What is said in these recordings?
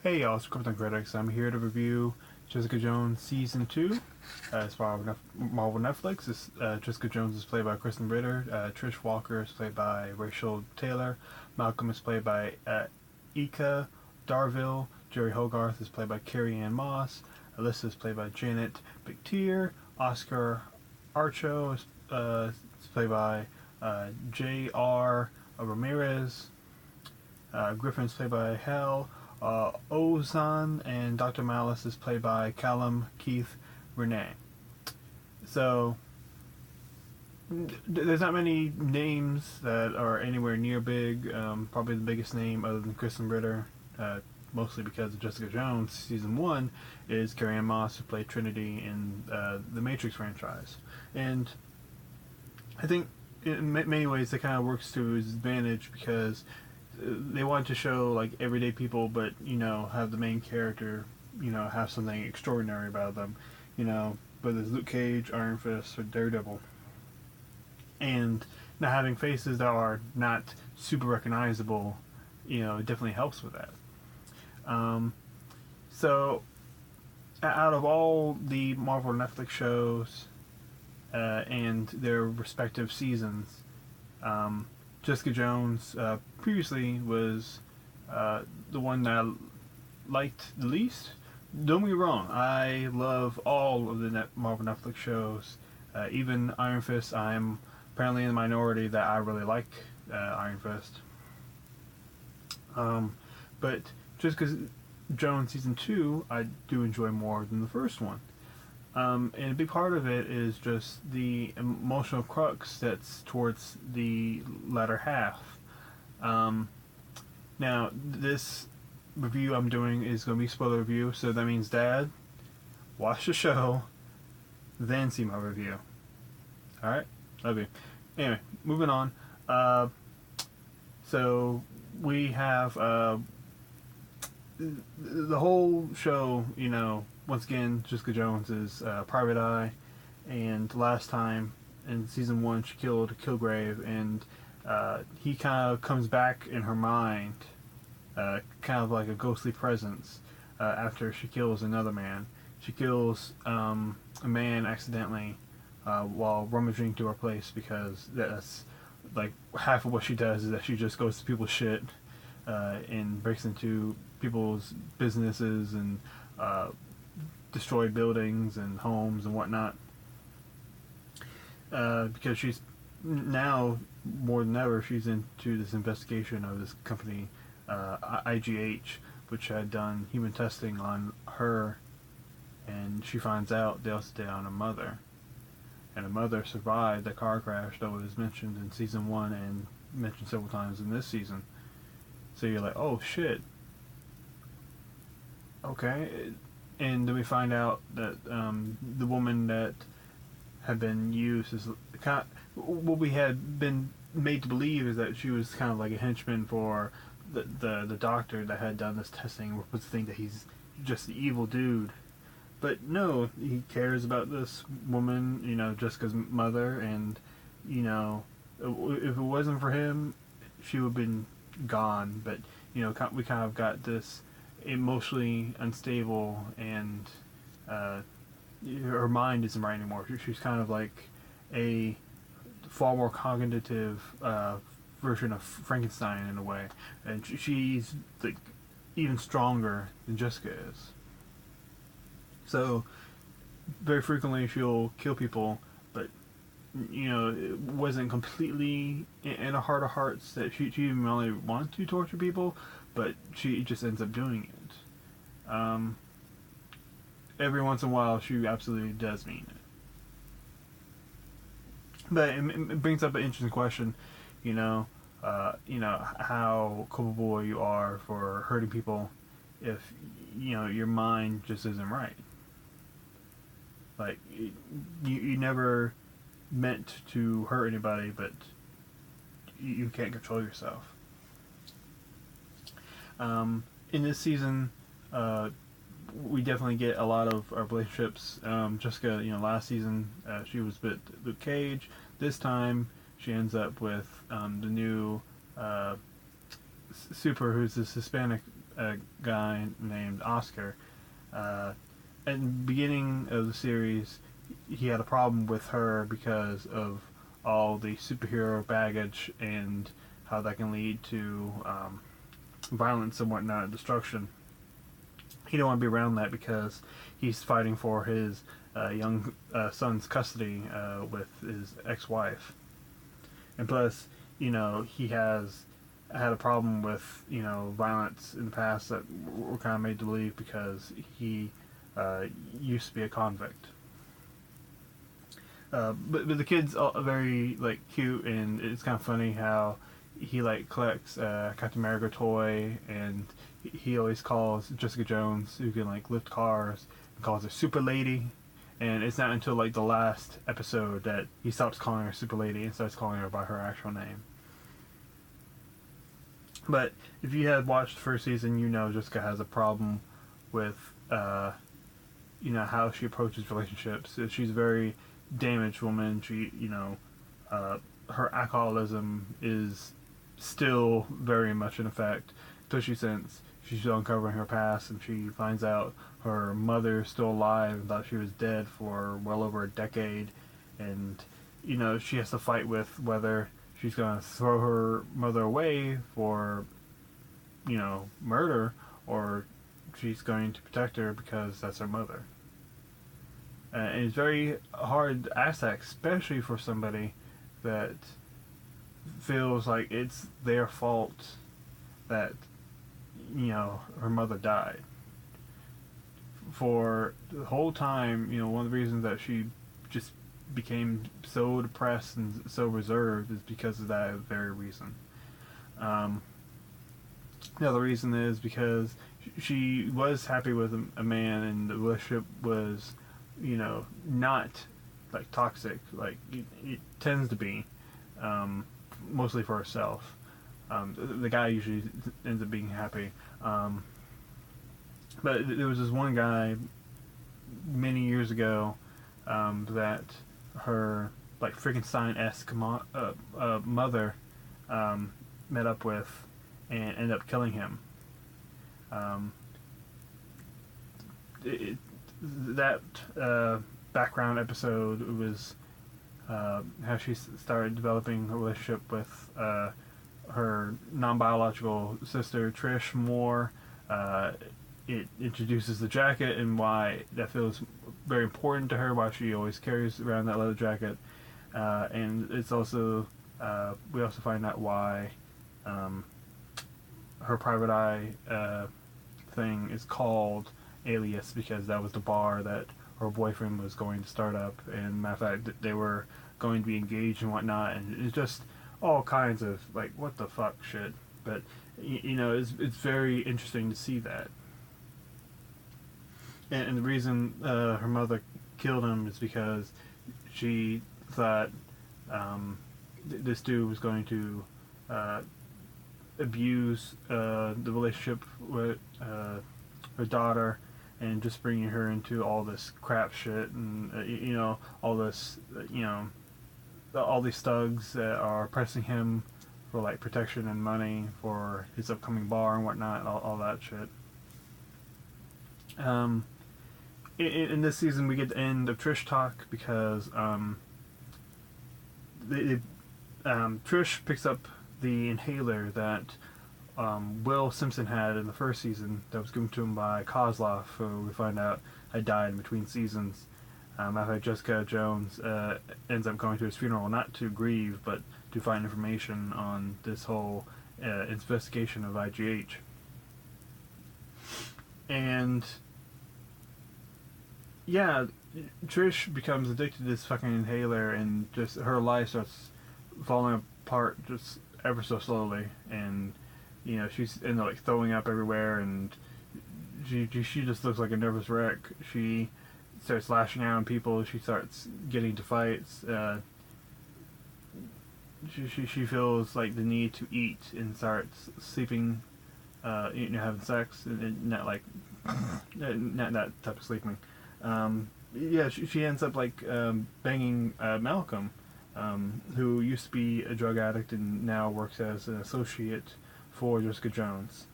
Hey y'all, it's Krypton Critics. I'm here to review Jessica Jones Season 2. As far as Marvel Netflix, Jessica Jones is played by Kristen Ritter, Trish Walker is played by Rachel Taylor, Malcolm is played by Ika Darville, Jerry Hogarth is played by Carrie-Anne Moss, Alyssa is played by Janet McTeer, Oscar Archo is played by J.R. Ramirez, Griffin is played by Hal, Ozan, and Dr. Malice is played by Callum Keith Renee. So there's not many names that are anywhere near big. Probably the biggest name other than Kristen Ritter, mostly because of Jessica Jones Season 1, is Carrie-Anne Moss, who played Trinity in the Matrix franchise. And I think in many ways that kind of works to his advantage because they wanted to show like everyday people, but have the main character, have something extraordinary about them, whether it's Luke Cage, Iron Fist, or Daredevil, and not having faces that are not super recognizable, it definitely helps with that. So, out of all the Marvel Netflix shows and their respective seasons, Jessica Jones previously was the one that I liked the least. Don't get me wrong, I love all of the Marvel Netflix shows. Even Iron Fist, I'm apparently in the minority that I really like Iron Fist. But Jessica Jones Season 2, I do enjoy more than the first one. And a big part of it is just the emotional crux that's towards the latter half. Now, this review I'm doing is going to be a spoiler review, so that means, Dad, watch the show, then see my review. Alright? Love you. Anyway, moving on. So, we have the whole show, once again, Jessica Jones is Private Eye, and last time in Season 1 she killed Kilgrave, and he kind of comes back in her mind, kind of like a ghostly presence, after she kills another man. She kills a man accidentally while rummaging through her place, because that's like half of what she does is that she just goes to people's shit and breaks into people's businesses and destroy buildings and homes and whatnot, because she's now more than ever she's into this investigation of this company, IGH, which had done human testing on her, and she finds out they also did it on her mother, and her mother survived the car crash that was mentioned in Season 1 and mentioned several times in this season. So you're like, oh shit, okay. And then we find out that the woman that had been used is kind of, what we had been made to believe is that she was kind of like a henchman for the doctor that had done this testing. We're supposed to think that he's just the evil dude, but no, he cares about this woman, Jessica's mother, and if it wasn't for him, she would have been gone. But we kind of got this emotionally unstable, and her mind isn't right anymore. She's kind of like a far more cognitive version of Frankenstein in a way, and she's like even stronger than Jessica is. So very frequently she'll kill people, but it wasn't completely in her heart of hearts that she even really wanted to torture people, but she just ends up doing it. Every once in a while, she absolutely does mean it. But it brings up an interesting question, how culpable you are for hurting people if, your mind just isn't right. Like, you never meant to hurt anybody, but you can't control yourself. In this season, we definitely get a lot of our relationships. Jessica, last season she was with Luke Cage. This time she ends up with the new Super, who's this Hispanic a guy named Oscar. At the beginning of the series, he had a problem with her because of all the superhero baggage and how that can lead to violence and whatnot, destruction. He didn't want to be around that because he's fighting for his young son's custody with his ex-wife. And plus, he has had a problem with, violence in the past that we're kind of made to believe because he used to be a convict. But the kid's very cute, and it's kind of funny how he collects Captain America toy, and he always calls Jessica Jones, who can lift cars, and calls her Super Lady. And it's not until the last episode that he stops calling her Super Lady and starts calling her by her actual name. But if you had watched the first season, Jessica has a problem with how she approaches relationships. She's a very damaged woman. She her alcoholism is still very much in effect, especially since she's uncovering her past and she finds out her mother is still alive and thought she was dead for well over a decade. And she has to fight with whether she's going to throw her mother away for murder, or she's going to protect her because that's her mother. And it's very hard to ask that, especially for somebody that feels like it's their fault that her mother died. For the whole time, one of the reasons that she just became so depressed and so reserved is because of that very reason. The other reason is because she was happy with a man, and the relationship was not toxic like it tends to be, mostly for herself. The guy usually ends up being happy, but there was this one guy many years ago that her Frankenstein-esque mother met up with and ended up killing him. That background episode was how she started developing a relationship with her non-biological sister, Trish Moore. It introduces the jacket and why that feels very important to her, why she always carries around that leather jacket. And it's also, we also find out why her private eye thing is called Alias, because that was the bar that her boyfriend was going to start up, and matter of fact, they were going to be engaged and whatnot, and it's just all kinds of what the fuck shit. But it's very interesting to see that. And the reason her mother killed him is because she thought this dude was going to abuse the relationship with her daughter, and just bringing her into all this crap shit, and all this, all these thugs that are pressing him for protection and money for his upcoming bar and whatnot, all that shit. In this season, we get the end of Trish talk because Trish picks up the inhaler that Will Simpson had in the first season that was given to him by Kozlov, who we find out had died in between seasons. After Jessica Jones ends up going to his funeral, not to grieve, but to find information on this whole investigation of IGH. And yeah, Trish becomes addicted to this fucking inhaler, and just her life starts falling apart just ever so slowly, and she's ended up throwing up everywhere, and she just looks like a nervous wreck. She starts lashing out on people. She starts getting into fights. She feels the need to eat and starts sleeping, having sex, and not not that type of sleeping. Yeah, she ends up banging Malcolm, who used to be a drug addict and now works as an associate for Jessica Jones.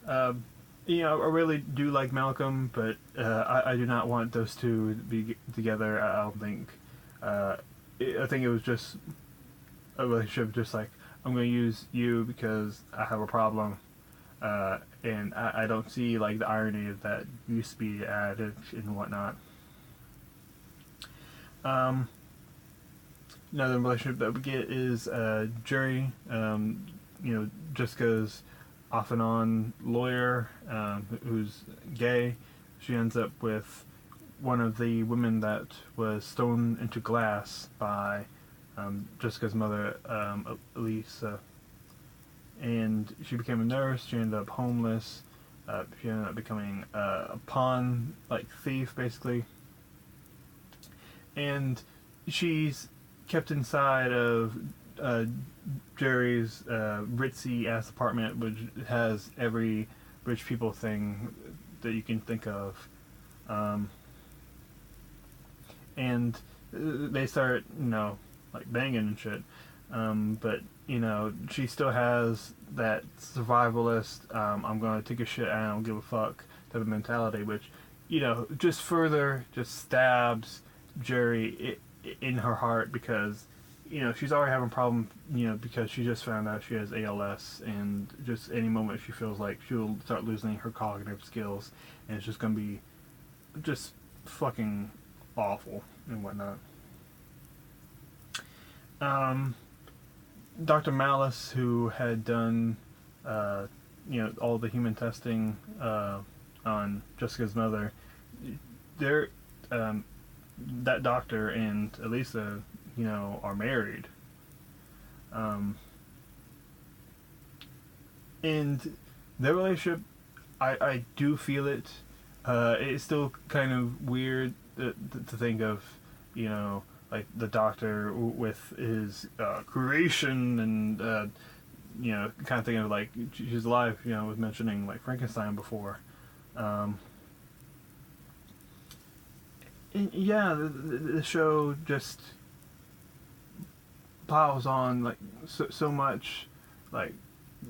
You know, I really do like Malcolm, but I do not want those two to be together. I don't think. I think it was just a relationship, just like I'm going to use you because I have a problem, and I don't see like the irony of that used to be added and whatnot. Um, Another relationship that we get is Jerry. You know, Jessica's off and on lawyer who's gay. She ends up with one of the women that was thrown into glass by Jessica's mother, Elisa. And she became a nurse. She ended up homeless. She ended up becoming a pawn like thief, basically. And she's kept inside of Jerry's ritzy ass apartment, which has every rich people thing that you can think of. And they start, you know, like banging and shit. But you know, she still has that survivalist, I'm gonna take a shit and I don't give a fuck type of mentality, which, you know, just further just stabs Jerry in her heart because, you know, she's already having a problem, you know, because she just found out she has ALS, and just any moment she feels like she'll start losing her cognitive skills, and it's just gonna be just fucking awful and whatnot. Dr. Malice, who had done, you know, all the human testing on Jessica's mother, they're that doctor and Elisa, you know, are married. And their relationship, I do feel it. It's still kind of weird to think of, you know, like the doctor with his creation and, you know, kind of thinking of like she's alive, you know, was mentioning like Frankenstein before. Yeah, the show just piles on like so much like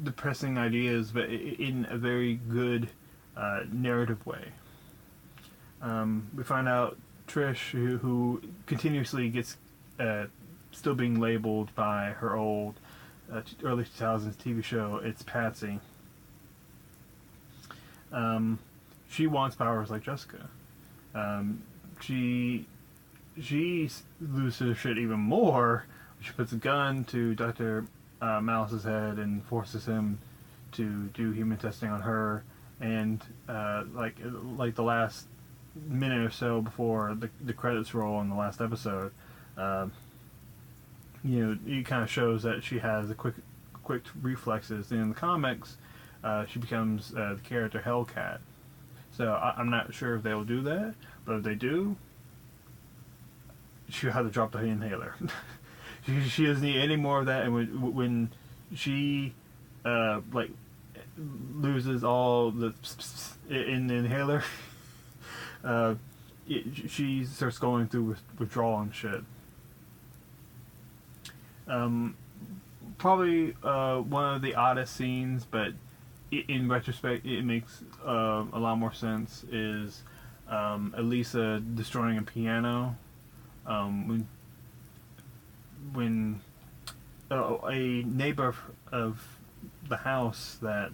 depressing ideas, but in a very good narrative way. We find out Trish, who continuously gets still being labeled by her old early 2000s TV show, It's Patsy. She wants powers like Jessica. She loses her shit even more. She puts a gun to Dr. Malice's head and forces him to do human testing on her. And like the last minute or so before the credits roll in the last episode, you know, it kind of shows that she has quick reflexes. And in the comics, she becomes the character Hellcat. So I'm not sure if they will do that, but if they do, she'll have to drop the inhaler. She doesn't need any more of that. And when she like loses all the in the inhaler, she starts going through withdrawal and shit. Probably one of the oddest scenes, but in retrospect, it makes a lot more sense. Is Elisa destroying a piano when a neighbor of the house that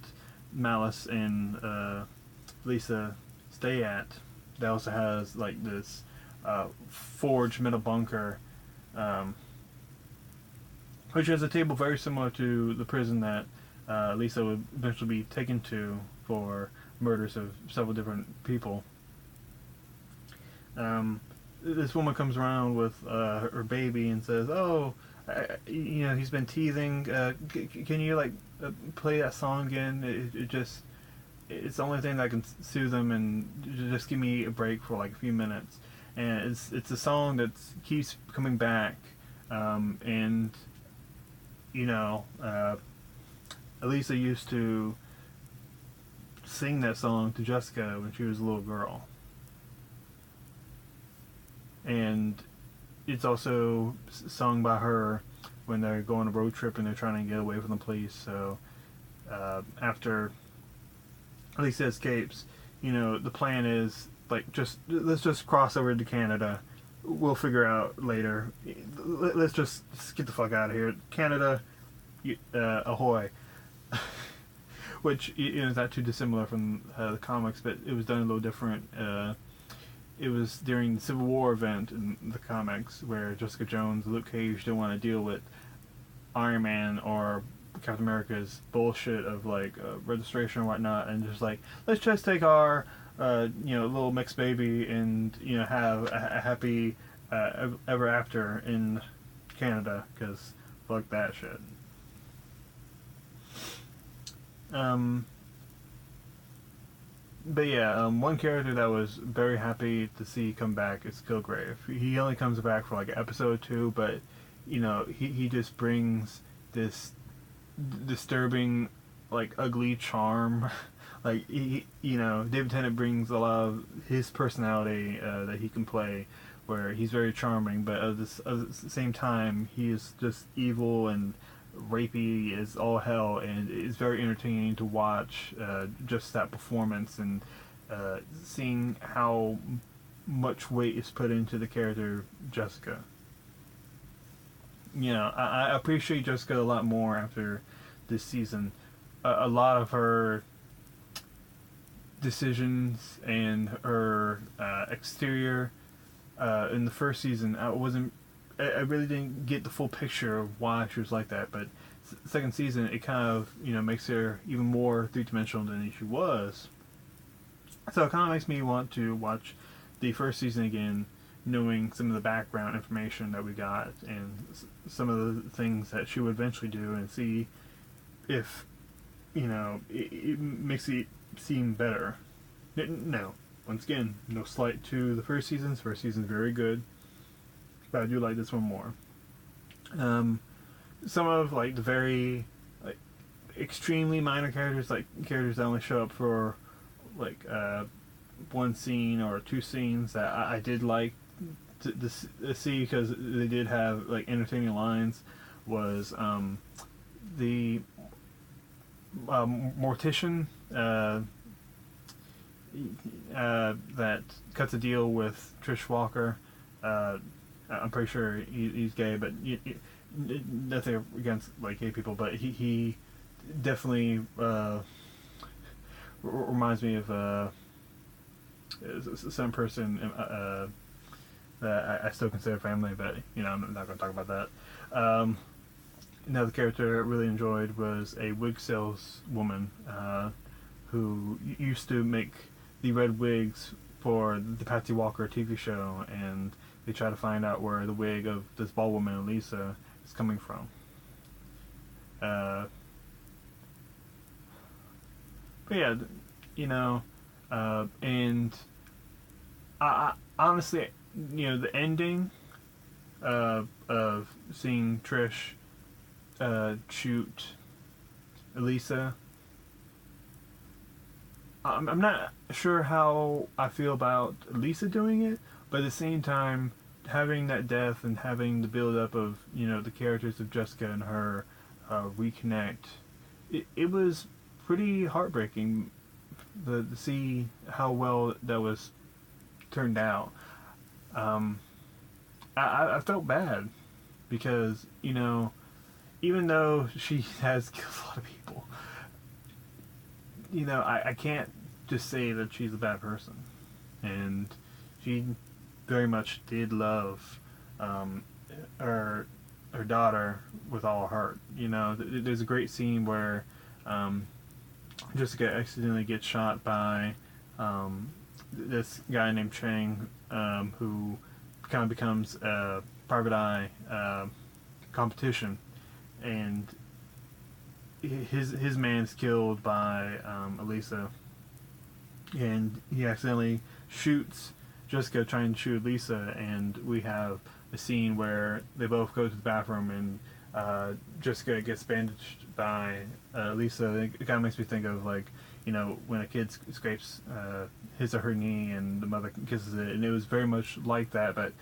Malice and Lisa stay at, that also has like this forged metal bunker, which has a table very similar to the prison that Lisa would eventually be taken to for murders of several different people. This woman comes around with her baby and says, "Oh, you know, he's been teething. Can you like play that song again? It's the only thing that can soothe him, and just give me a break for like a few minutes." And it's a song that keeps coming back, and you know, Elisa used to sing that song to Jessica when she was a little girl. And it's also sung by her when they're going on a road trip and they're trying to get away from the police. So after Lisa escapes, the plan is like let's just cross over to Canada. We'll figure out later. Let's just get the fuck out of here, Canada. Ahoy! Which is not too dissimilar from the comics, but it was done a little different. It was during the Civil War event in the comics where Jessica Jones and Luke Cage didn't want to deal with Iron Man or Captain America's bullshit of like registration or whatnot, and just like, let's just take our little mixed baby and have a happy ever after in Canada, because fuck that shit. But yeah, one character that was very happy to see come back is Kilgrave. He only comes back for like an episode or two, but he just brings this disturbing, like, ugly charm. Like, David Tennant brings a lot of his personality that he can play, where he's very charming, but at the same time, he is just evil and rapey as all hell, and it's very entertaining to watch just that performance, and seeing how much weight is put into the character Jessica. I appreciate Jessica a lot more after this season. A lot of her decisions and her exterior in the first season, I really didn't get the full picture of why she was like that, but second season it kind of makes her even more three-dimensional than she was. So it kind of makes me want to watch the first season again, knowing some of the background information that we got and some of the things that she would eventually do, and see if it makes it seem better. No, once again, no slight to the first season. First season's very good, but I do like this one more. Some of like the very like extremely minor characters, like characters that only show up for like one scene or two scenes, that I did like to see, because they did have like entertaining lines, was the mortician that cuts a deal with Trish Walker. I'm pretty sure he's gay, but nothing against like gay people, but he definitely reminds me of some person that I still consider family, but I'm not going to talk about that. Another character I really enjoyed was a wig saleswoman who used to make the red wigs for the Patsy Walker TV show, and they try to find out where the wig of this bald woman, Elisa, is coming from. But yeah, and I honestly, the ending of seeing Trish shoot Elisa, I'm not sure how I feel about Lisa doing it, but at the same time, having that death and having the build up of the characters of Jessica and her reconnect, it was pretty heartbreaking to see how well that was turned out. I felt bad because even though she has killed a lot of people, I can't just say that she's a bad person. And she very much did love her daughter with all her heart. There's a great scene where Jessica accidentally gets shot by this guy named Chang, who kind of becomes a private eye competition, and his man's killed by Elisa, and he accidentally shoots Jessica trying to shoot Lisa, and we have a scene where they both go to the bathroom, and Jessica gets bandaged by Lisa. It kind of makes me think of like when a kid scrapes his or her knee and the mother kisses it, and it was very much like that, but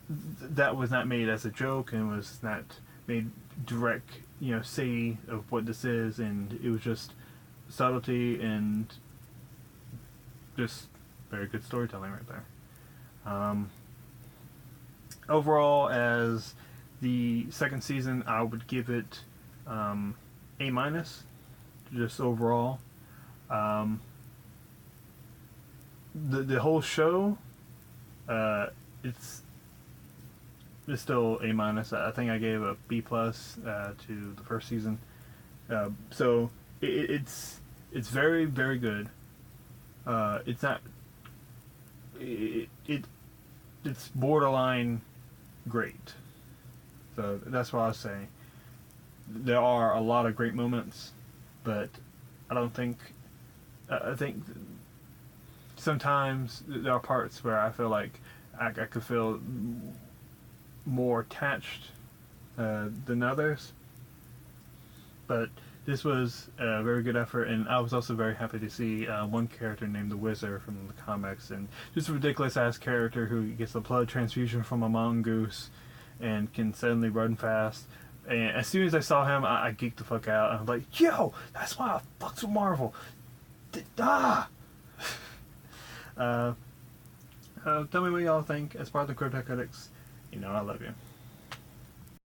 that was not made as a joke, and was not made direct say of what this is, and it was just subtlety and just very good storytelling right there. Overall, as the second season, I would give it A minus, just overall. The whole show, it's still A minus. I think I gave a B plus to the first season. So it's very very good. It's not it's borderline great. So that's what I was saying. There are a lot of great moments, but I don't think. I think sometimes there are parts where I feel like I could feel more attached than others. But this was a very good effort, and I was also very happy to see one character named the Wizard from the comics, and just a ridiculous ass character who gets a blood transfusion from a mongoose and can suddenly run fast. And as soon as I saw him, I geeked the fuck out. I was like, yo, that's why I fucks with Marvel. Tell me what y'all think as part of the Crypto Critics. You know I love you.